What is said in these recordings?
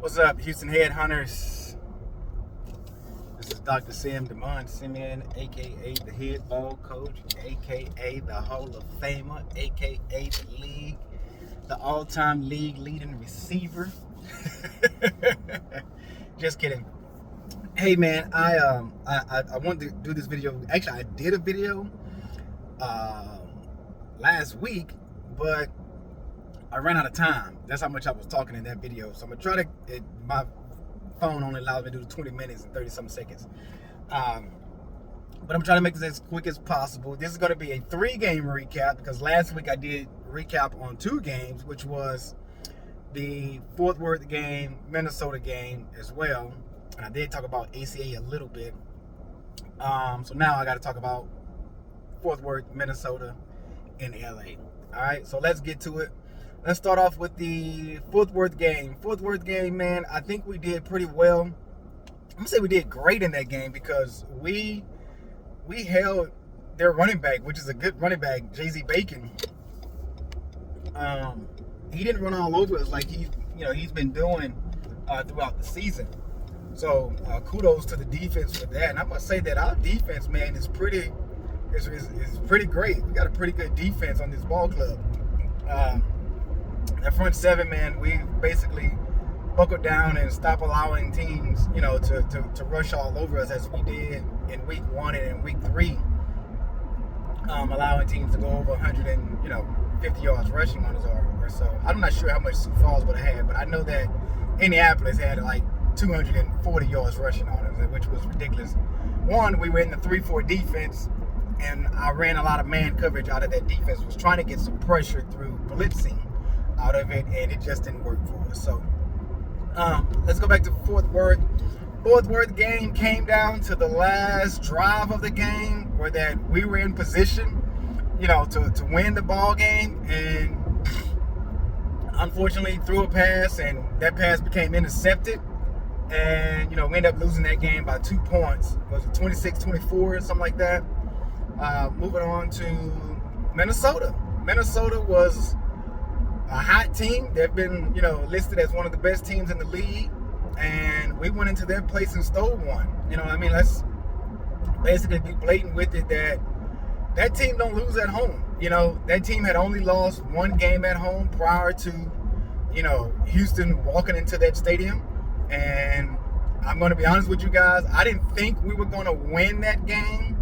What's up, Houston Headhunters? This is Dr. Sam Demond Simeon, aka the head ball coach, aka the Hall of Famer, aka the league, the all-time league leading receiver. Just kidding. Hey man, I wanted to do this video. Actually, I did a video last week, but I ran out of time. That's how much I was talking in that video. So I'm gonna try to. My phone only allows me to do 20 minutes and 30 some seconds. But I'm trying to make this as quick as possible. This is gonna be a 3-game recap because last week I did recap on 2 games, which was the Fort Worth game, Minnesota game as well. And I did talk about ACA a little bit. So now I got to talk about Fort Worth, Minnesota, and LA. All right, so let's get to it. Let's start off with the Fort Worth game. Fort Worth game, man, I think we did pretty well. I'm gonna say we did great in that game because we held their running back, which is a good running back, J.Z. Bacon. He didn't run all over us like he's been doing throughout the season. So kudos to the defense for that. And I must say that our defense, man, is pretty great. We got a pretty good defense on this ball club. That front 7, man, we basically buckled down and stopped allowing teams, to rush all over us as we did in week 1 and in week 3, allowing teams to go over 150 yards rushing on us or so. I'm not sure how much Sioux Falls would have had, but I know that Indianapolis had like 240 yards rushing on us, which was ridiculous. One, we were in the 3-4 defense, and I ran a lot of man coverage out of that defense. Was trying to get some pressure through blitzing out of it, and it just didn't work for us. So let's go back to Fort Worth. Fort Worth game came down to the last drive of the game, where that we were in position, to win the ball game, and unfortunately threw a pass, and that pass became intercepted, and we ended up losing that game by 2 points. Was it 26-24 or something like that? Moving on to Minnesota. Minnesota was a hot team. They've been, listed as one of the best teams in the league, and we went into their place and stole one. Let's basically be blatant with it that team don't lose at home. That team had only lost 1 game at home prior to, Houston walking into that stadium. And I'm going to be honest with you guys, I didn't think we were going to win that game.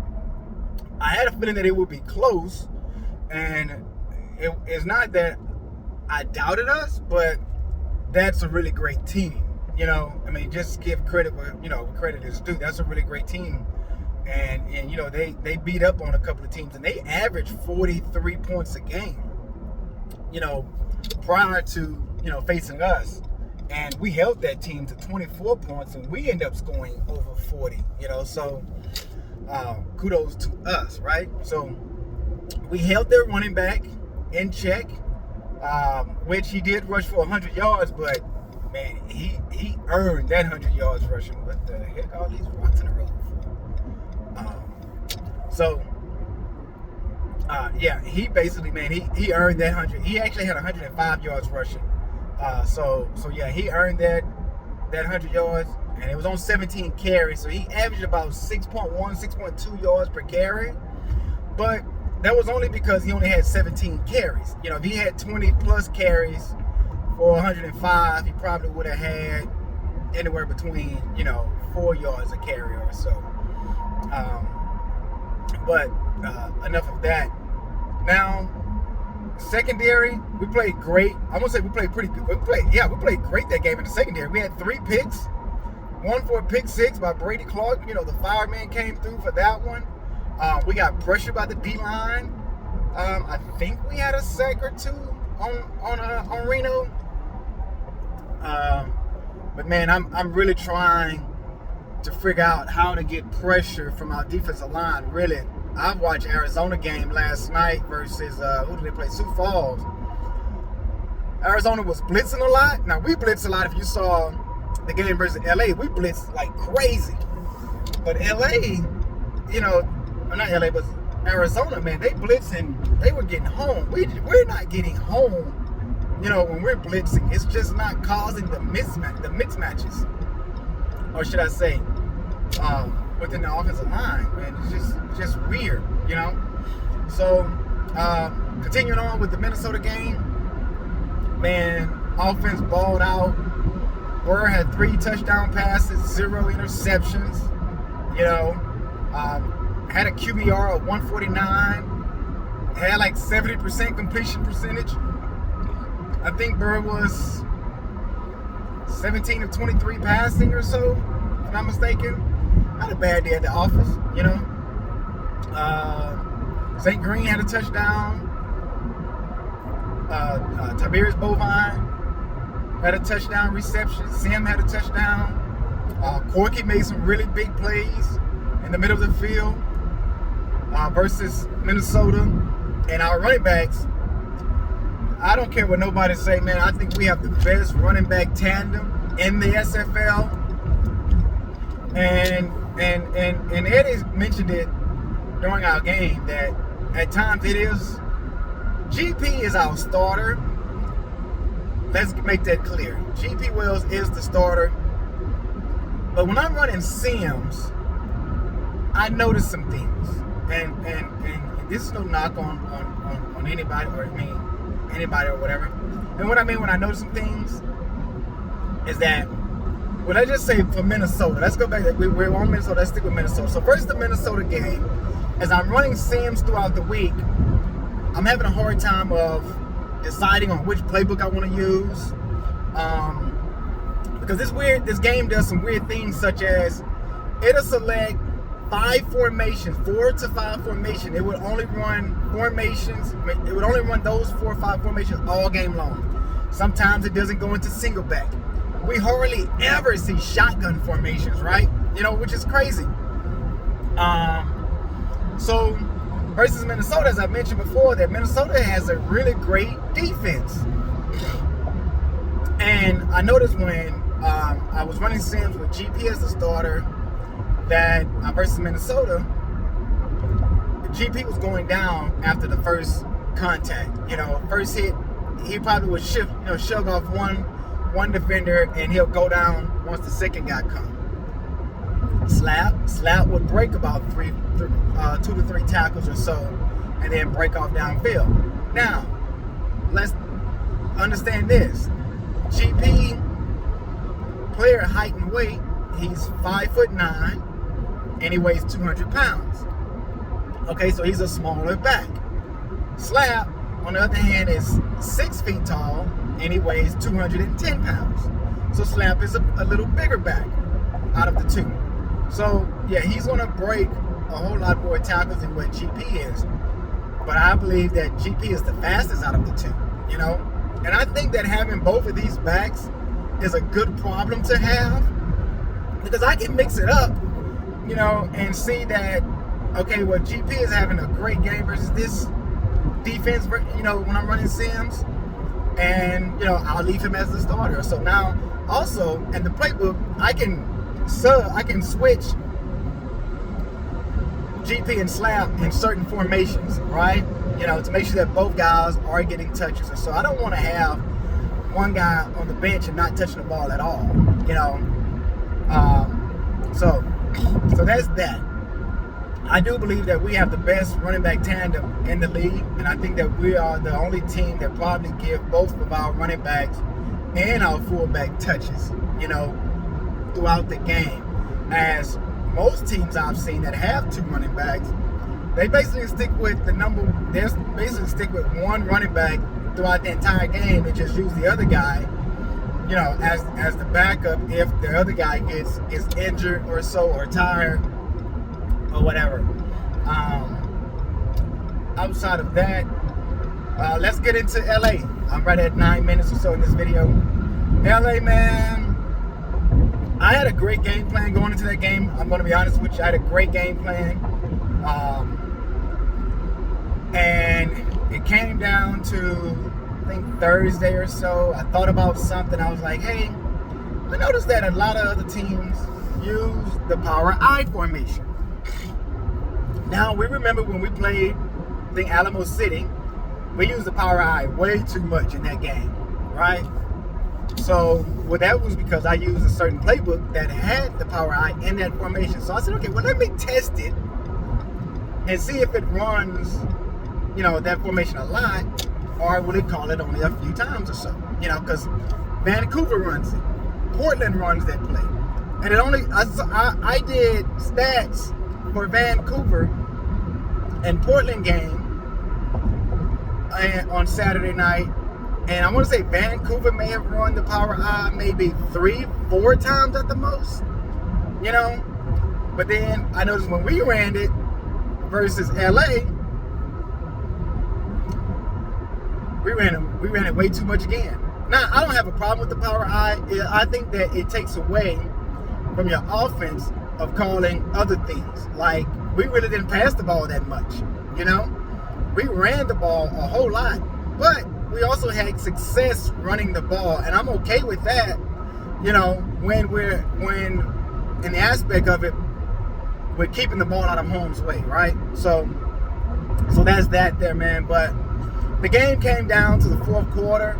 I had a feeling that it would be close, and it's not that I doubted us, but that's a really great team. Just give credit where credit is due. That's a really great team, and they beat up on a couple of teams, and they averaged 43 points a game. Prior to facing us, and we held that team to 24 points, and we ended up scoring over 40. So kudos to us, right? So we held their running back in check. Which he did rush for 100 yards, but man, he earned that 100 yards rushing. What the heck, all these rocks in the road for? He basically, man, he earned that 100. He actually had 105 yards rushing. He earned that 100 yards, and it was on 17 carries, so he averaged about 6.1, 6.2 yards per carry, but that was only because he only had 17 carries. If he had 20 plus carries for 105, he probably would have had anywhere between, 4 yards a carry or so. But enough of that. Now, secondary, we played great. I'm gonna say we played pretty good. We played great that game in the secondary. We had 3 picks, 1 for a pick 6 by Brady Clark. The fireman came through for that one. We got pressured by the D-line. I think we had a sack or 2 on Reno. But man, I'm really trying to figure out how to get pressure from our defensive line. Really, I watched Arizona game last night versus who did they play? Sioux Falls. Arizona was blitzing a lot. Now we blitz a lot. If you saw the game versus LA, we blitzed like crazy. But LA, not LA, but Arizona, man, they blitzing. They were getting home. We're not getting home when we're blitzing, it's just not causing the mismatches, or should I say, within the offensive line, man. It's just weird, So, continuing on with the Minnesota game, man, offense balled out. Burr had 3 touchdown passes, 0 interceptions. Had a QBR of 149. Had like 70% completion percentage. I think Burr was 17 of 23 passing or so, if I'm not mistaken. Not a bad day at the office, St. Green had a touchdown. Tiberius Bovine had a touchdown reception. Sim had a touchdown. Corky made some really big plays in the middle of the field versus Minnesota. And our running backs, I don't care what nobody say, man. I think we have the best running back tandem in the SFL. And Eddie mentioned it during our game that at times it is GP is our starter. Let's make that clear. GP Wells is the starter. But when I'm running Sims, I notice some things. And this is no knock on anybody, or anybody or whatever. And what I mean when I notice some things is that, well, let's just say for Minnesota, let's go back, we're on Minnesota, let's stick with Minnesota. So first, the Minnesota game, as I'm running Sims throughout the week, I'm having a hard time of deciding on which playbook I want to use, because this game does some weird things, such as it'll select 5 formations, 4 to 5 formations. It would only run formations. It would only run those 4 or 5 formations all game long. Sometimes it doesn't go into single back. We hardly ever see shotgun formations, right? Which is crazy. So versus Minnesota, as I mentioned before, that Minnesota has a really great defense. And I noticed when I was running Sims with GP as the starter, that versus Minnesota, GP was going down after the first contact. First hit, he probably would shove off one defender, and he'll go down once the second guy comes. Slap would break about 2 to 3 tackles or so, and then break off downfield. Now, let's understand this. GP, player height and weight, he's 5'9", and he weighs 200 pounds. Okay, so he's a smaller back. Slap, on the other hand, is 6 feet tall, and he weighs 210 pounds. So Slap is a little bigger back out of the two. So, yeah, he's going to break a whole lot more tackles than what GP is. But I believe that GP is the fastest out of the two, And I think that having both of these backs is a good problem to have, because I can mix it up, and see that, okay, well, GP is having a great game versus this defense, when I'm running Sims, and, I'll leave him as the starter. So now, also, in the playbook, I can switch GP and Slap in certain formations, right? To make sure that both guys are getting touches. So I don't want to have one guy on the bench and not touching the ball at all, So that's that. I do believe that we have the best running back tandem in the league, and I think that we are the only team that probably give both of our running backs and our fullback touches, throughout the game. As most teams I've seen that have 2 running backs, they basically stick with one running back throughout the entire game and just use the other guy, as the backup if the other guy is injured or so, or tired or whatever. Outside of that, let's get into LA. I'm right at 9 minutes or so in this video. LA, man, I had a great game plan going into that game. I'm going to be honest with you. I had a great game plan. And it came down to, I think, Thursday or so. I thought about something. I was like, hey, I noticed that a lot of other teams use the power I formation. Now, we remember when we played, I think, Alamo City, we used the power I way too much in that game. right? So, well, that was because I used a certain playbook that had the power I in that formation. So I said, okay, well, let me test it and see if it runs, that formation a lot, or will it call it only a few times or so? Because Vancouver runs it, Portland runs that play, and it only I did stats for Vancouver and Portland game on Saturday night, and I want to say Vancouver may have run the power I maybe 3-4 times at the most, But then I noticed when we ran it versus LA, we ran it way too much again. Now, I don't have a problem with the power I. I think that it takes away from your offense of calling other things. Like, we really didn't pass the ball that much, We ran the ball a whole lot, but we also had success running the ball, and I'm okay with that, when in the aspect of it, we're keeping the ball out of harm's way, right? So that's that there, man. But the game came down to the fourth quarter,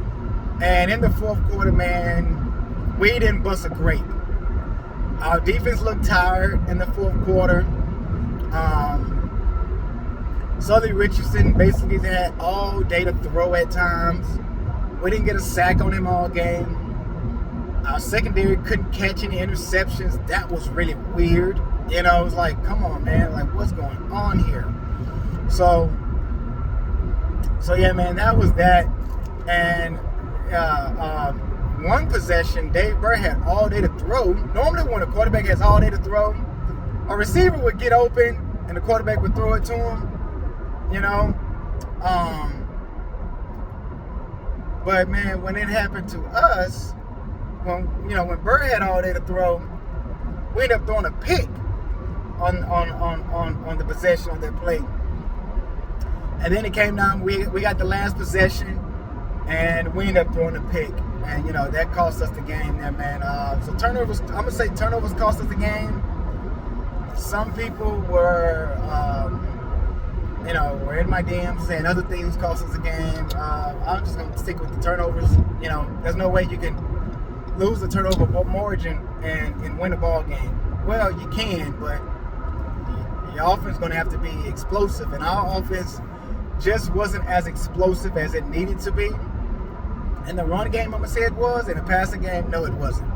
and in the fourth quarter, man, we didn't bust a grape. Our defense looked tired in the fourth quarter. Sully Richardson basically had all day to throw at times. We didn't get a sack on him all game. Our secondary couldn't catch any interceptions. That was really weird. It was like, come on, man. Like, what's going on here? So yeah, man, that was that. And one possession, Dave Burr had all day to throw. Normally when a quarterback has all day to throw, a receiver would get open and the quarterback would throw it to him. But man, when it happened to us, when Burr had all day to throw, we ended up throwing a pick on the possession on that play. And then it came down, we got the last possession and we ended up throwing a pick. And that cost us the game there, man. So turnovers, I'm gonna say turnovers cost us the game. Some people were were in my DMs saying other things cost us the game. I'm just going to stick with the turnovers. There's no way you can lose the turnover margin and win a ball game. Well, you can, but your offense is going to have to be explosive. And our offense just wasn't as explosive as it needed to be. In the run game, I'm going to say it was. In the passing game, no, it wasn't.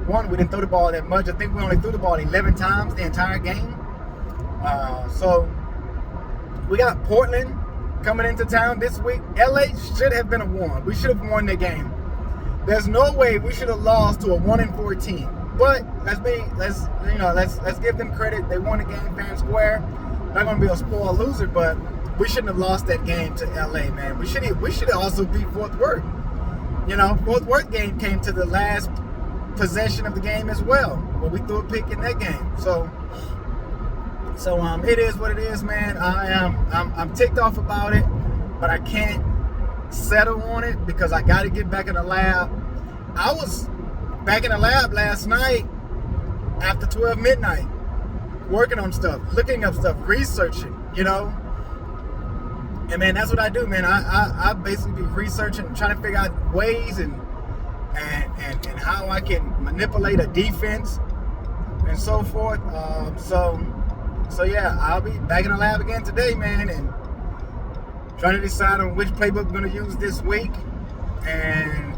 One, we didn't throw the ball that much. I think we only threw the ball 11 times the entire game. So we got Portland coming into town this week. LA should have been a 1. We should have won the game. There's no way we should have lost to a 1-4 team. But let's give them credit. They won the game fair and square. Not gonna be a spoiled loser, but we shouldn't have lost that game to LA, man. We should have also beat Fort Worth. Fort Worth game came to the last possession of the game as well, where we threw a pick in that game. So it is what it is, man. I'm ticked off about it, but I can't settle on it because I got to get back in the lab. I was back in the lab last night after 12 midnight, working on stuff, looking up stuff, researching, And man, that's what I do, man. I basically be researching, trying to figure out ways and how I can manipulate a defense and so forth. So yeah, I'll be back in the lab again today, man, and trying to decide on which playbook we're gonna use this week, and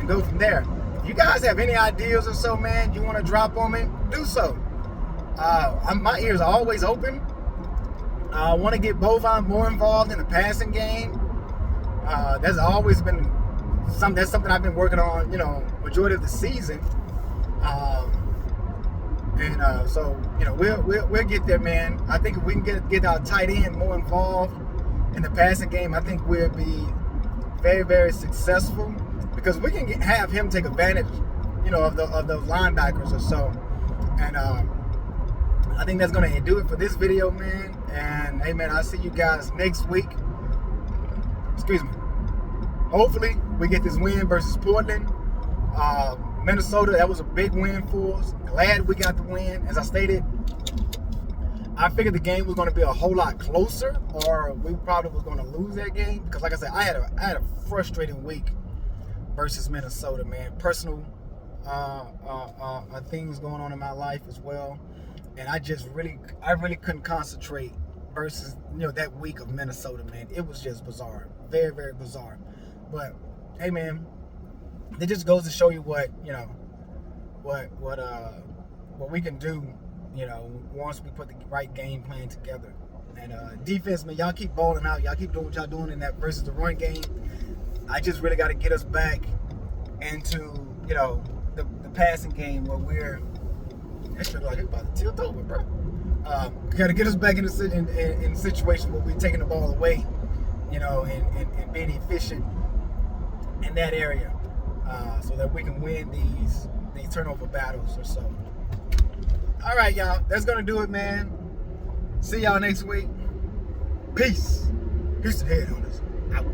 go from there. If you guys have any ideas or so, man, you want to drop on me, do so. My ears are always open. I want to get Bovine more involved in the passing game. That's always been something I've been working on, majority of the season. So we'll get there, man. I think if we can get our tight end more involved in the passing game, I think we'll be very, very successful because we can have him take advantage, of those linebackers or so. And I think that's gonna do it for this video, man. And hey, man, I'll see you guys next week. Excuse me. Hopefully we get this win versus Portland. Minnesota, that was a big win for us. Glad we got the win. As I stated, I figured the game was going to be a whole lot closer, or we probably was going to lose that game because, like I said, I had a frustrating week versus Minnesota, man. Personal things going on in my life as well, and I really couldn't concentrate versus that week of Minnesota, man. It was just bizarre, very very bizarre. But hey, man, it just goes to show you what we can do, once we put the right game plan together. And defense, man, y'all keep balling out. Y'all keep doing what y'all doing in that versus the run game. I just really got to get us back into, the passing game where we're. That shit like it's about to tilt over, bro. Got to get us back in a situation where we're taking the ball away, and being efficient in that area, so that we can win these turnover battles or so. All right, y'all. That's gonna do it, man. See y'all next week. Peace. Peace to the Headhunters. Out.